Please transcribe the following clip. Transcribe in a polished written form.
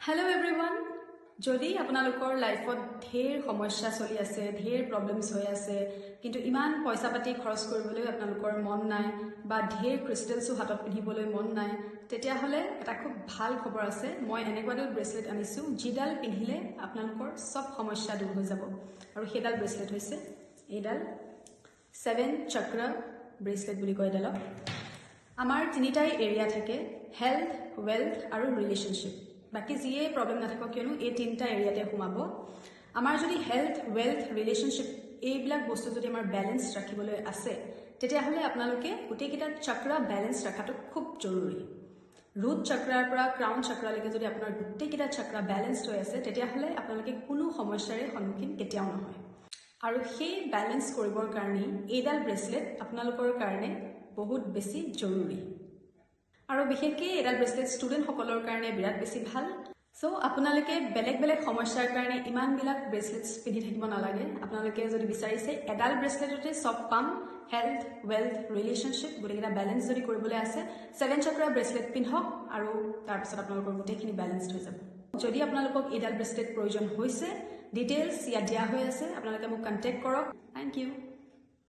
hello everyone যদি আপোনালোকৰ লাইফত ঢেৰ সমস্যা চলি আছে ঢেৰ প্ৰবলেমছ হৈ আছে কিন্তু ইমান পইচা পাতি খৰচ কৰিবলৈ আপোনালোকৰ মন নাই বা ঢেৰ ক্ৰিষ্টেলছো হাতত পিন্ধিবলৈ মন নাই তেতিয়া হলে এটা খুব ভাল খবৰ আছে মই এনেকুৱাডাল ব্ৰেসলেট আনিছো যিডাল পিন্ধিলে আপোনালোকৰ সব সমস্যা দূৰ হৈ যাব আৰু সেইডাল ব্ৰেসলেট হৈছে এইডাল 7 চক্ৰ ব্ৰেসলেট বুলি কয় এডালক আমাৰ তিনিটাই এৰিয়া থাকে হেলথ ওয়েলথ আৰু ৰিলেশনশিপ বাকি যিয়ে প্ৰবলেম নাথাকক কিয়নো এই তিনিটা এৰিয়াতে সোমাব আমাৰ যদি হেলথ ওয়েলথ ৰিলেশনশিপ এইবিলাক বস্তু যদি আমাৰ ব্যালেন্স ৰাখিবলৈ আছে তেতিয়া হলে আপোনালোকে গোটেইকেইটা চক্ৰ ব্যালেন্স ৰাখাটো খুব জৰুৰী ৰুট চক্ৰৰ পৰা ক্ৰাউন চক্ৰলৈকে যদি আপোনাৰ গোটেইকেইটা চক্ৰ ব্যালেন্স হৈ আছে তেতিয়া হলে আপোনালোকে কোনো সমস্যাৰে সন্মুখীন কেতিয়াও নহয় আৰু সেই ব্যালেন্স কৰিবৰ কাৰণে এইডাল ব্ৰেসলেট আপোনালোকৰ কাৰণে বহুত বেছি জৰুৰী আৰু বিশেষকৈ এডাল ব্ৰেসলেট ষ্টুডেন্ট সকলৰ কাৰণে বিৰাট বেছি ভাল সো আপোনালোকে বেলেগ বেলেগ সমস্যাৰ কাৰণে ইমান বিলাক ব্ৰেসলেটস পিন্ধি থাকিব নালাগে আপোনালোকে যদি বিচাৰিছে এডাল ব্ৰেসলেটতে সব পাম হেলথ ওয়েলথ ৰিলেশনশিপ গোটেইকেইটা ব্যালেন্স যদি কৰিবলৈ আছে 7 চক্ৰ ব্ৰেসলেট পিন্ধক আৰু তাৰ পিছত আপোনালোকৰ গোটেইখিনি ব্যালেন্সড হৈ যাব যদি আপোনালোকক এডাল ব্ৰেসলেট প্ৰয়োজন হৈছে ডিটেইলছ ইয়াত দিয়া হৈ আছে আপোনালোকে মোক কন্টেক্ট কৰক থ্যাংক ইউ